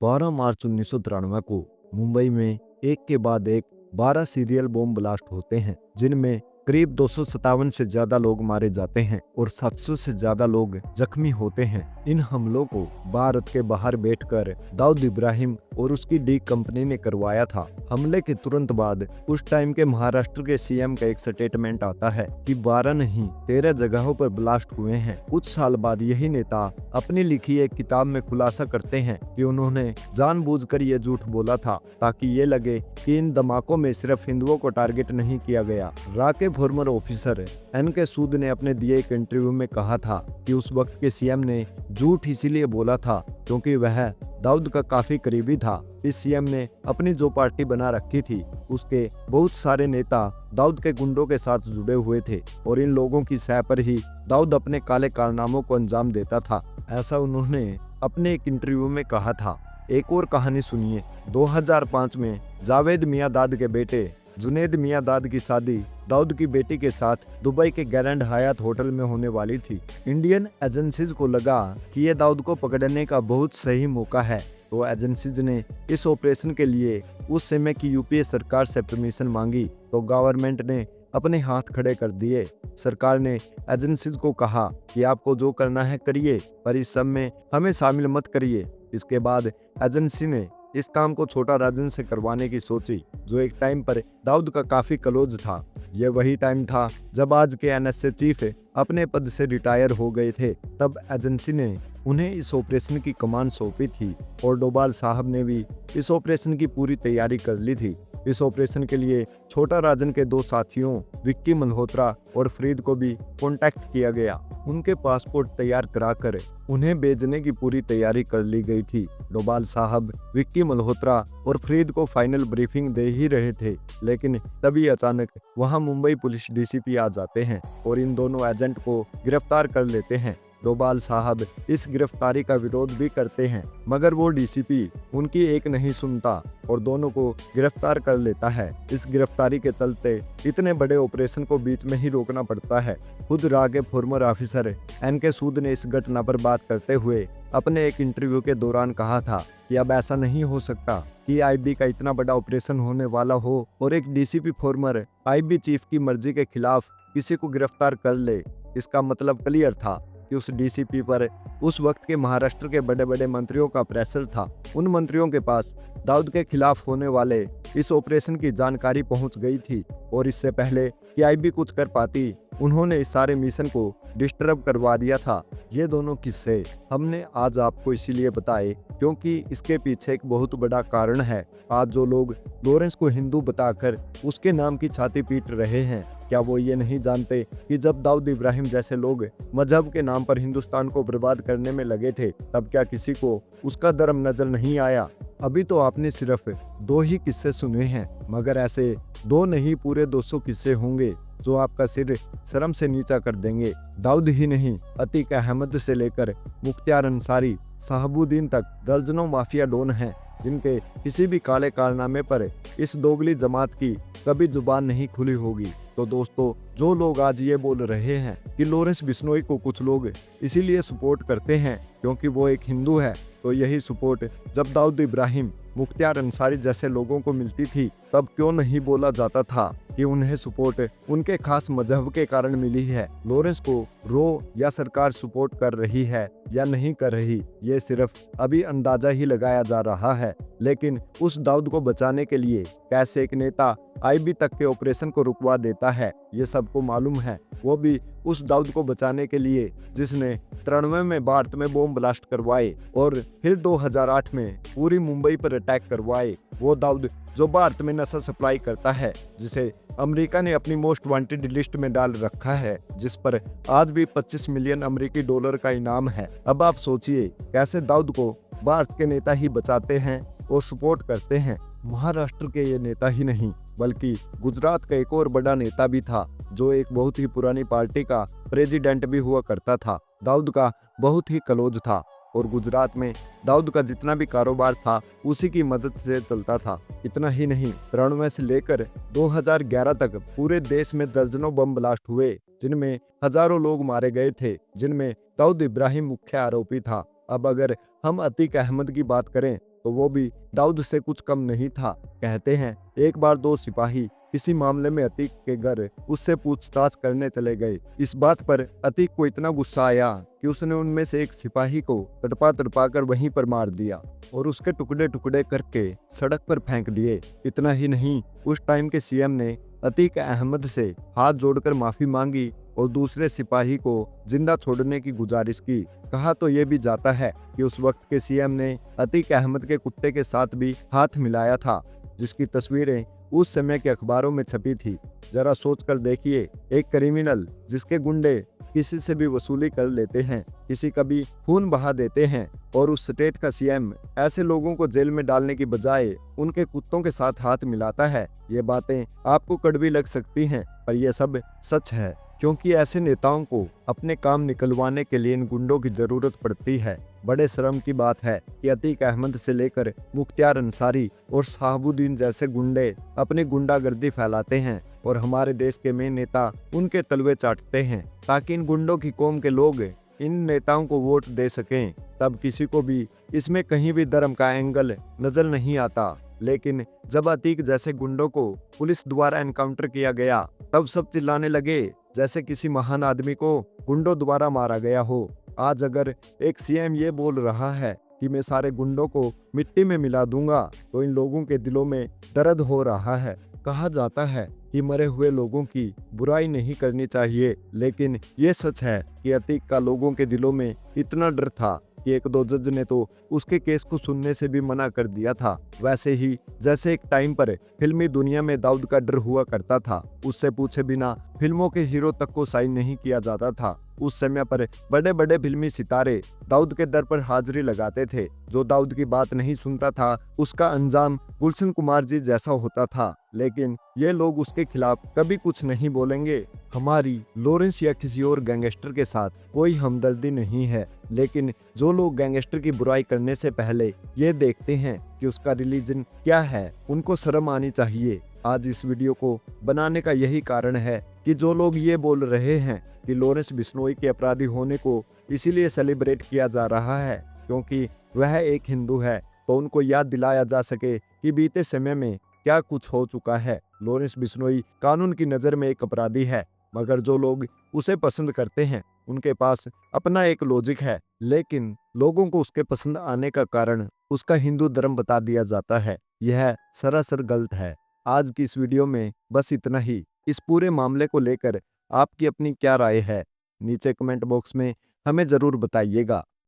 12 मार्च 1993 को मुंबई में एक के बाद एक 12 सीरियल बॉम्ब ब्लास्ट होते हैं, जिनमें करीब 257 से ज्यादा लोग मारे जाते हैं और 700 से ज्यादा लोग जख्मी होते हैं। इन हमलों को भारत के बाहर बैठकर दाऊद इब्राहिम और उसकी डी कंपनी ने करवाया था। हमले के तुरंत बाद उस टाइम के महाराष्ट्र के सीएम का एक स्टेटमेंट आता है कि 12 नहीं 13 जगहों पर ब्लास्ट हुए हैं। कुछ साल बाद यही नेता अपनी लिखी एक किताब में खुलासा करते हैं कि उन्होंने जानबूझकर ये झूठ बोला था ताकि ये लगे कि इन धमाकों में सिर्फ हिंदुओं को टारगेट नहीं किया गया। राके फॉर्मर ऑफिसर एनके सूद ने अपने दिए एक इंटरव्यू में कहा था कि उस वक्त के सीएम ने झूठ इसीलिए बोला था क्योंकि वह दाऊद का काफी करीबी था। इस सीएम ने अपनी जो पार्टी बना रखी थी उसके बहुत सारे नेता दाऊद के गुंडों के साथ जुड़े हुए थे और इन लोगों की सह पर ही दाऊद अपने काले कारनामों को अंजाम देता था। ऐसा उन्होंने अपने एक इंटरव्यू में कहा था। एक और कहानी सुनिए। 2005 में जावेद मियां दाद के बेटे जुनेद मियां दाद की शादी दाऊद की बेटी के साथ दुबई के ग्रैंड हयात होटल में होने वाली थी। इंडियन एजेंसीज को लगा कि ये दाऊद को पकड़ने का बहुत सही मौका है, तो एजेंसीज ने इस ऑपरेशन के लिए उस समय की यूपीए सरकार से परमिशन मांगी, तो गवर्नमेंट ने अपने हाथ खड़े कर दिए। सरकार ने एजेंसीज को कहा कि आपको जो करना है करिए, पर इस सब में हमें शामिल मत करिए। इसके बाद एजेंसी ने इस काम को छोटा राजन से करवाने की सोची, जो एक टाइम पर दाऊद का काफी क्लोज था। यह वही टाइम था जब आज के एनएसए चीफ अपने पद से रिटायर हो गए थे। तब एजेंसी ने उन्हें इस ऑपरेशन की कमान सौंपी थी और डोभाल साहब ने भी इस ऑपरेशन की पूरी तैयारी कर ली थी। इस ऑपरेशन के लिए छोटा राजन के दो साथियों विक्की मल्होत्रा और फरीद को भी कांटेक्ट किया गया। उनके पासपोर्ट तैयार कराकर उन्हें भेजने की पूरी तैयारी कर ली गई थी। डोभाल साहब विक्की मल्होत्रा और फरीद को फाइनल ब्रीफिंग दे ही रहे थे, लेकिन तभी अचानक वहां मुंबई पुलिस डीसीपी आ जाते हैं और इन दोनों एजेंट को गिरफ्तार कर लेते हैं। डोभाल साहब इस गिरफ्तारी का विरोध भी करते हैं, मगर वो डीसीपी उनकी एक नहीं सुनता और दोनों को गिरफ्तार कर लेता है। इस गिरफ्तारी के चलते इतने बड़े ऑपरेशन को बीच में ही रोकना पड़ता है। खुद रागे फॉर्मर ऑफिसर एनके सूद ने इस घटना पर बात करते हुए अपने एक इंटरव्यू के दौरान कहा था कि अब ऐसा नहीं हो सकता कि आईबी का इतना बड़ा ऑपरेशन होने वाला हो और एक डीसीपी फॉर्मर आईबी चीफ की मर्जी के खिलाफ किसी को गिरफ्तार कर ले। इसका मतलब क्लियर था कि उस डीसीपी पर उस वक्त के महाराष्ट्र के बड़े बड़े मंत्रियों का प्रेशर था। उन मंत्रियों के पास दाऊद के खिलाफ होने वाले इस ऑपरेशन की जानकारी पहुंच गई थी और इससे पहले कि आईबी कुछ कर पाती, उन्होंने इस सारे मिशन को डिस्टर्ब करवा दिया था। ये दोनों किस्से हमने आज आपको इसीलिए बताए क्योंकि इसके पीछे एक बहुत बड़ा कारण है। आज जो लोग लॉरेंस को हिंदू बताकर उसके नाम की छाती पीट रहे हैं, क्या वो ये नहीं जानते कि जब दाऊद इब्राहिम जैसे लोग मजहब के नाम पर हिंदुस्तान को बर्बाद करने में लगे थे, तब क्या किसी को उसका धर्म नजर नहीं आया? अभी तो आपने सिर्फ 2 ही किस्से सुने हैं, मगर ऐसे 2 नहीं पूरे 200 किस्से होंगे जो आपका सिर शर्म से नीचा कर देंगे। दाऊद ही नहीं, अतीक अहमद से लेकर मुख्तियार अंसारी, शहाबुद्दीन तक दर्जनों माफिया डॉन हैं जिनके किसी भी काले कारनामे पर इस दोगली जमात की कभी जुबान नहीं खुली होगी। तो दोस्तों, जो लोग आज ये बोल रहे हैं कि लॉरेंस बिश्नोई को कुछ लोग इसीलिए सपोर्ट करते हैं क्योंकि वो एक हिंदू है, तो यही सपोर्ट जब दाऊद इब्राहिम, मुख्तियार अंसारी जैसे लोगों को मिलती थी, तब क्यों नहीं बोला जाता था कि उन्हें सपोर्ट उनके खास मजहब के कारण मिली है? लॉरेंस को रो या सरकार सपोर्ट कर रही है या नहीं कर रही, ये सिर्फ अभी अंदाजा ही लगाया जा रहा है। लेकिन उस दाऊद को बचाने के लिए कैसे एक नेता आईबी तक के ऑपरेशन को रुकवा देता है, ये सबको मालूम है। वो भी उस दाऊद को बचाने के लिए जिसने 93 में भारत में बॉम्ब ब्लास्ट करवाए और फिर 2008 में पूरी मुंबई पर अटैक करवाए। वो दाऊद जो भारत में नशा सप्लाई करता है, जिसे अमेरिका ने अपनी मोस्ट वांटेड लिस्ट में डाल रखा है, जिस पर आज भी 25 मिलियन अमेरिकी डॉलर का इनाम है। अब आप सोचिए कैसे दाऊद को भारत के नेता ही बचाते हैं और सपोर्ट करते हैं। महाराष्ट्र के ये नेता ही नहीं बल्कि गुजरात का एक और बड़ा नेता भी था जो एक बहुत ही पुरानी पार्टी का प्रेसिडेंट भी हुआ करता था। दाऊद का बहुत ही क्लोज था और गुजरात में दाऊद का जितना भी कारोबार था उसी की मदद से चलता था। इतना ही नहीं, 93 से लेकर 2011 तक पूरे देश में दर्जनों बम ब्लास्ट हुए जिनमें हजारों लोग मारे गए थे, जिनमें दाऊद इब्राहिम मुख्य आरोपी था। अब अगर हम अतीक अहमद की बात करें तो वो भी दाऊद से कुछ कम नहीं था। कहते हैं एक बार दो सिपाही किसी मामले में अतीक के घर उससे पूछताछ करने चले गए। इस बात पर अतीक को इतना गुस्सा आया कि उसने उनमें से एक सिपाही को तड़पा तड़पा कर वहीं पर मार दिया और उसके टुकड़े टुकड़े करके सड़क पर फेंक दिए। इतना ही नहीं, उस टाइम के सीएम ने अतीक अहमद से हाथ जोड़कर माफी मांगी और दूसरे सिपाही को जिंदा छोड़ने की गुजारिश की। कहा तो ये भी जाता है कि उस वक्त के सीएम ने अतीक अहमद के कुत्ते के साथ भी हाथ मिलाया था, जिसकी तस्वीरें उस समय के अखबारों में छपी थी। जरा सोच कर देखिए, एक क्रिमिनल जिसके गुंडे किसी से भी वसूली कर लेते हैं, किसी का भी खून बहा देते हैं, और उस स्टेट का सीएम ऐसे लोगों को जेल में डालने की बजाय उनके कुत्तों के साथ हाथ मिलाता है। ये बातें आपको कड़वी लग सकती हैं, पर यह सब सच है, क्योंकि ऐसे नेताओं को अपने काम निकलवाने के लिए इन गुंडों की जरूरत पड़ती है। बड़े शर्म की बात है कि अतीक अहमद से लेकर मुख्तार अंसारी और शहाबुद्दीन जैसे गुंडे अपनी गुंडागर्दी फैलाते हैं और हमारे देश के मेन नेता उनके तलवे चाटते हैं ताकि इन गुंडों की कौम के लोग इन नेताओं को वोट दे सकें। तब किसी को भी इसमें कहीं भी धर्म का एंगल नजर नहीं आता। लेकिन जब अतीक जैसे गुंडों को पुलिस द्वारा एनकाउंटर किया गया, तब सब चिल्लाने लगे जैसे किसी महान आदमी को गुंडों द्वारा मारा गया हो। आज अगर एक सीएम ये बोल रहा है कि मैं सारे गुंडों को मिट्टी में मिला दूंगा, तो इन लोगों के दिलों में दर्द हो रहा है। कहा जाता है कि मरे हुए लोगों की बुराई नहीं करनी चाहिए, लेकिन ये सच है कि अतीक का लोगों के दिलों में इतना डर था कि एक दो जज ने तो उसके केस को सुनने से भी मना कर दिया था। वैसे ही जैसे एक टाइम पर फिल्मी दुनिया में दाऊद का डर हुआ करता था, उससे पूछे बिना फिल्मों के हीरो तक को साइन नहीं किया जाता था। उस समय पर बड़े बड़े फिल्मी सितारे दाऊद के दर पर हाजिरी लगाते थे। जो दाऊद की बात नहीं सुनता था, उसका अंजाम गुलशन कुमार जी जैसा होता था। लेकिन ये लोग उसके खिलाफ कभी कुछ नहीं बोलेंगे। हमारी लॉरेंस या किसी और गैंगस्टर के साथ कोई हमदर्दी नहीं है, लेकिन जो लोग गैंगस्टर की बुराई करने से पहले ये देखते हैं कि उसका रिलीजन क्या है, उनको शर्म आनी चाहिए। आज इस वीडियो को बनाने का यही कारण है कि जो लोग ये बोल रहे हैं कि लॉरेंस बिश्नोई के अपराधी होने को इसीलिए सेलिब्रेट किया जा रहा है क्योंकि वह एक हिंदू है, तो उनको याद दिलाया जा सके कि बीते समय में क्या कुछ हो चुका है। लॉरेंस बिश्नोई कानून की नज़र में एक अपराधी है, मगर जो लोग उसे पसंद करते हैं उनके पास अपना एक लॉजिक है, लेकिन लोगों को उसके पसंद आने का कारण उसका हिंदू धर्म बता दिया जाता है। यह सरासर गलत है। आज की इस वीडियो में बस इतना ही। इस पूरे मामले को लेकर आपकी अपनी क्या राय है, नीचे कमेंट बॉक्स में हमें जरूर बताइएगा।